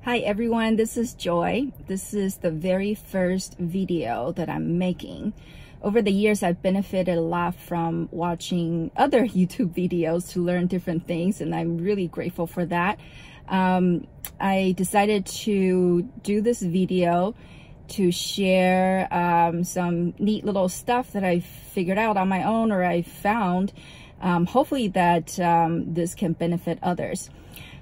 Hi everyone, this is Joy. This is the very first video that I'm making. Over the years, I've benefited a lot from watching other YouTube videos to learn different things, and I'm really grateful for that. I decided to do this video to share some neat little stuff that I figured out on my own or I found. Hopefully that this can benefit others.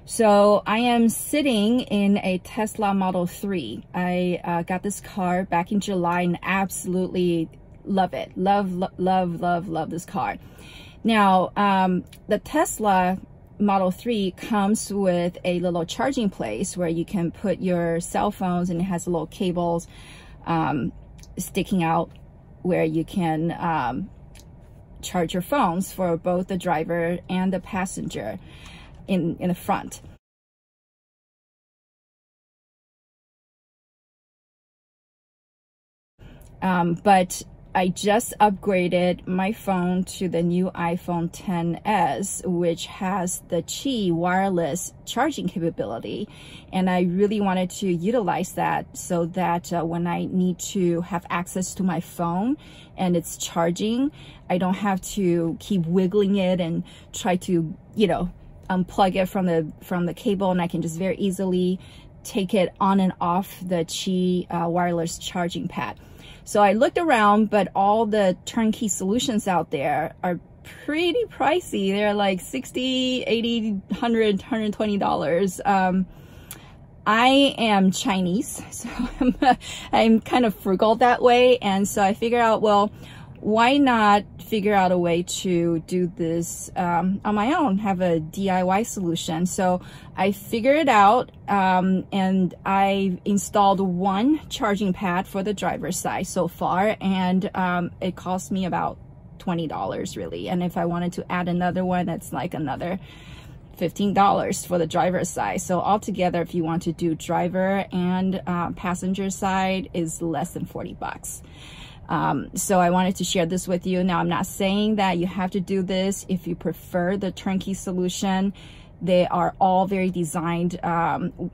So I am sitting in a Tesla Model 3. I got this car back in July and absolutely love it. Love this car. Now, the Tesla Model 3 comes with a little charging place where you can put your cell phones, and it has little cables sticking out where you can charge your phones for both the driver and the passenger in the front. But I just upgraded my phone to the new iPhone XS, which has the Qi wireless charging capability. And I really wanted to utilize that so that when I need to have access to my phone and it's charging, I don't have to keep wiggling it and try to, unplug it from the cable, and I can just very easily take it on and off the Qi wireless charging pad. So I looked around, but all the turnkey solutions out there are pretty pricey. They're like $60, $80, $100, $120. I am Chinese, so I'm kind of frugal that way. And so I figured out, well, why not figure out a way to do this on my own, have a DIY solution. So I figured it out, and I installed one charging pad for the driver's side so far, and it cost me about $20 really. And if I wanted to add another one, that's like another $15 for the driver's side. So altogether, if you want to do driver and passenger side, is less than 40 bucks. So I wanted to share this with you. Now, I'm not saying that you have to do this if you prefer the turnkey solution. They are all very designed,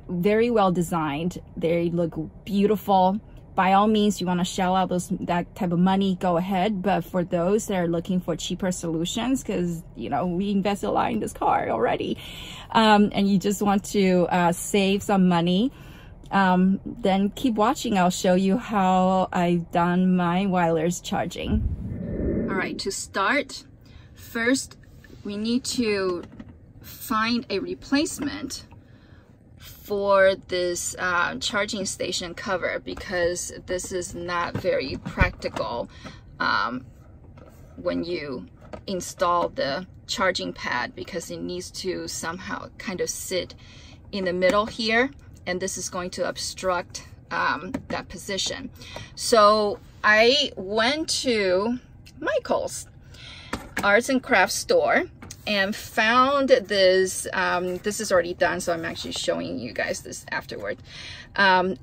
very well designed. They look beautiful. By all means, you want to shell out that type of money, go ahead. But for those that are looking for cheaper solutions, because, we invested a lot in this car already, and you just want to save some money, then keep watching. I'll show you how I've done my wireless charging. All right, to start, first we need to find a replacement for this charging station cover, because this is not very practical when you install the charging pad, because it needs to somehow kind of sit in the middle here, and this is going to obstruct that position. So I went to Michael's arts and crafts store and found this. This is already done, so I'm actually showing you guys this afterward.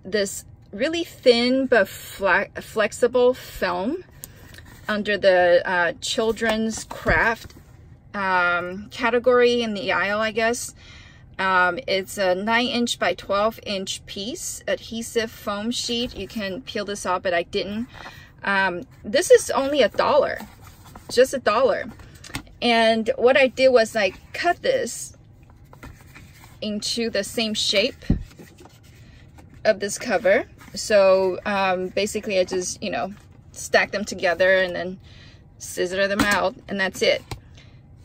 This really thin but flexible film under the children's craft category in the aisle, I guess. It's a 9-inch by 12-inch piece, adhesive foam sheet. You can peel this off, but I didn't. This is only $1, just $1. And what I did was I cut this into the same shape of this cover. So basically I just, stack them together and then scissor them out, and that's it.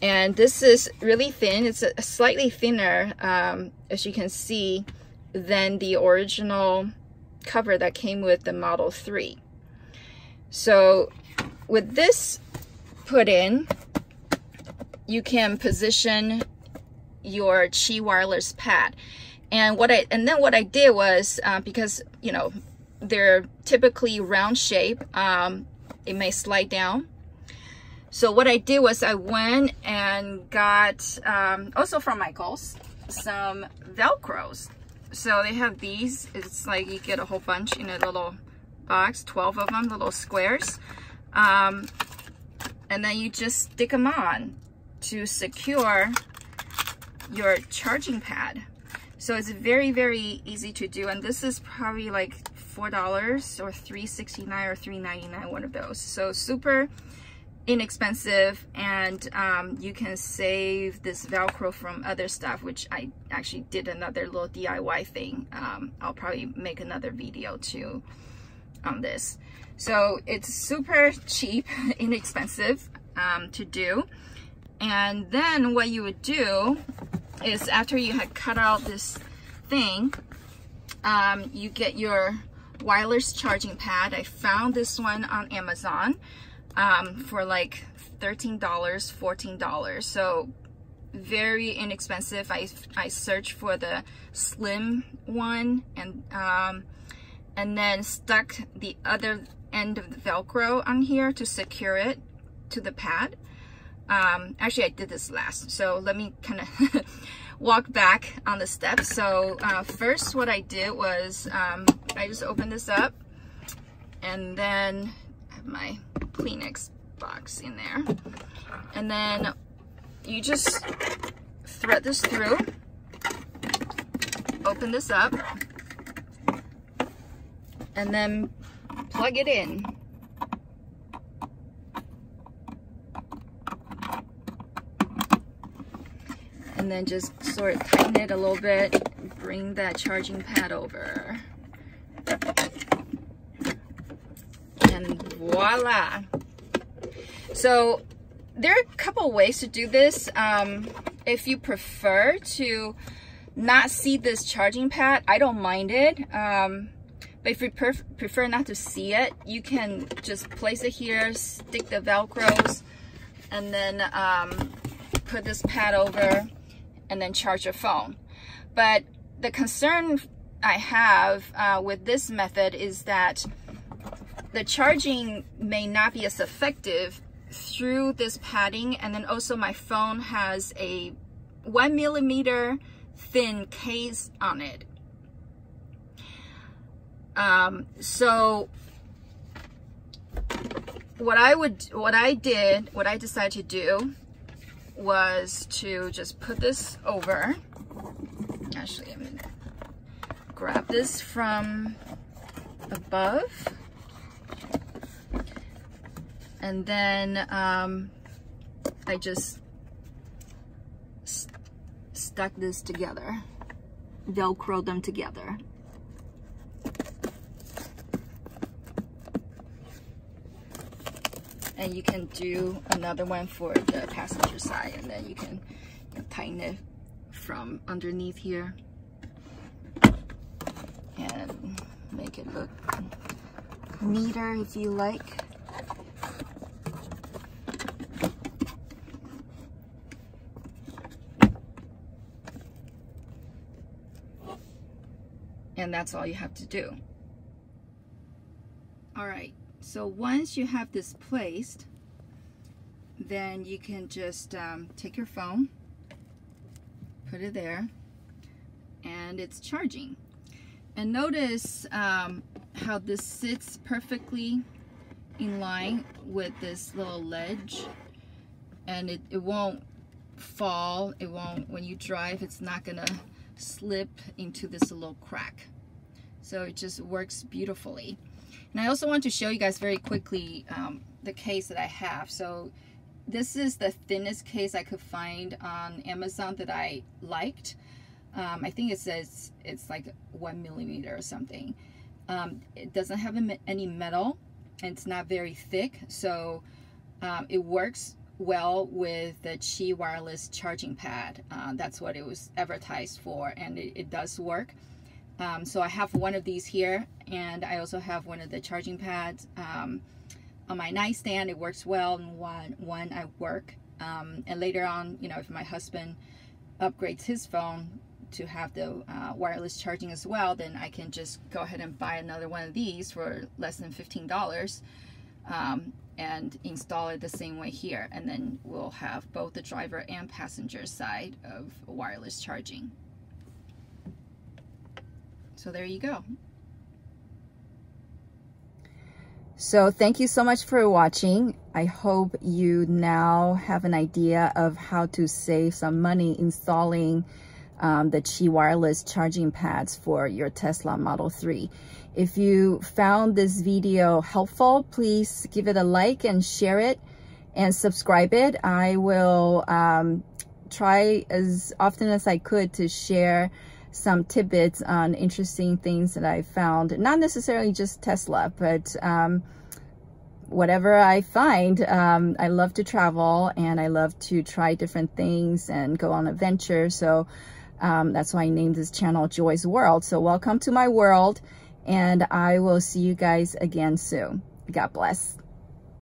And this is really thin. It's a slightly thinner, as you can see, than the original cover that came with the Model 3. So with this put in, you can position your Qi wireless pad. And then what I did was, because they're typically round shape, it may slide down. So what I did was I went and got, also from Michael's, some Velcros. So they have these. It's like you get a whole bunch in a little box, 12 of them, little squares. And then you just stick them on to secure your charging pad. So it's very, very easy to do. And this is probably like $4 or $3.69 or $3.99, one of those. So super inexpensive, and you can save this Velcro from other stuff, which I actually did another little DIY thing. I'll probably make another video too on this. So it's super cheap, inexpensive to do. And then what you would do is, after you had cut out this thing, you get your wireless charging pad. I found this one on Amazon for like $13, $14. So very inexpensive. I searched for the slim one, and then stuck the other end of the Velcro on here to secure it to the pad. Actually, I did this last, so let me kind of walk back on the steps. So first what I did was I just opened this up, and then I have my Kleenex box in there, and then you just thread this through, open this up, and then plug it in. And then just sort of tighten it a little bit, bring that charging pad over, and voila. So there are a couple ways to do this. If you prefer to not see this charging pad, I don't mind it. But if you prefer not to see it, you can just place it here, stick the Velcros, and then put this pad over, and then charge your phone. But the concern I have with this method is that the charging may not be as effective through this padding, and then also my phone has a 1 millimeter thin case on it. So what I decided to do was to just put this over. Actually, I'm gonna grab this from above, and then I just stuck this together, Velcro them together. And you can do another one for the passenger side, and then you can tighten it from underneath here and make it look neater if you like. And that's all you have to do. All right. So once you have this placed, then you can just take your phone, put it there, and it's charging. And notice how this sits perfectly in line with this little ledge, and it won't fall. It won't, when you drive, it's not gonna slip into this little crack. So it just works beautifully. And I also want to show you guys very quickly the case that I have. So this is the thinnest case I could find on Amazon that I liked. I think it says it's like 1 millimeter or something. It doesn't have any metal, and it's not very thick. So it works well with the Qi wireless charging pad. That's what it was advertised for, and it does work. So I have one of these here, and I also have one of the charging pads on my nightstand. It works well, and one I work. And later on, you know, if my husband upgrades his phone to have the wireless charging as well, then I can just go ahead and buy another one of these for less than $15 and install it the same way here. And then we'll have both the driver and passenger side of wireless charging. So there you go. So thank you so much for watching. I hope you now have an idea of how to save some money installing the Qi wireless charging pads for your Tesla Model 3. If you found this video helpful, please give it a like and share it and subscribe it. I will try as often as I could to share some tidbits on interesting things that I found, not necessarily just Tesla, but whatever I find. I love to travel and I love to try different things and go on adventures. So that's why I named this channel Joy's World. So welcome to my world, and I will see you guys again soon. God bless.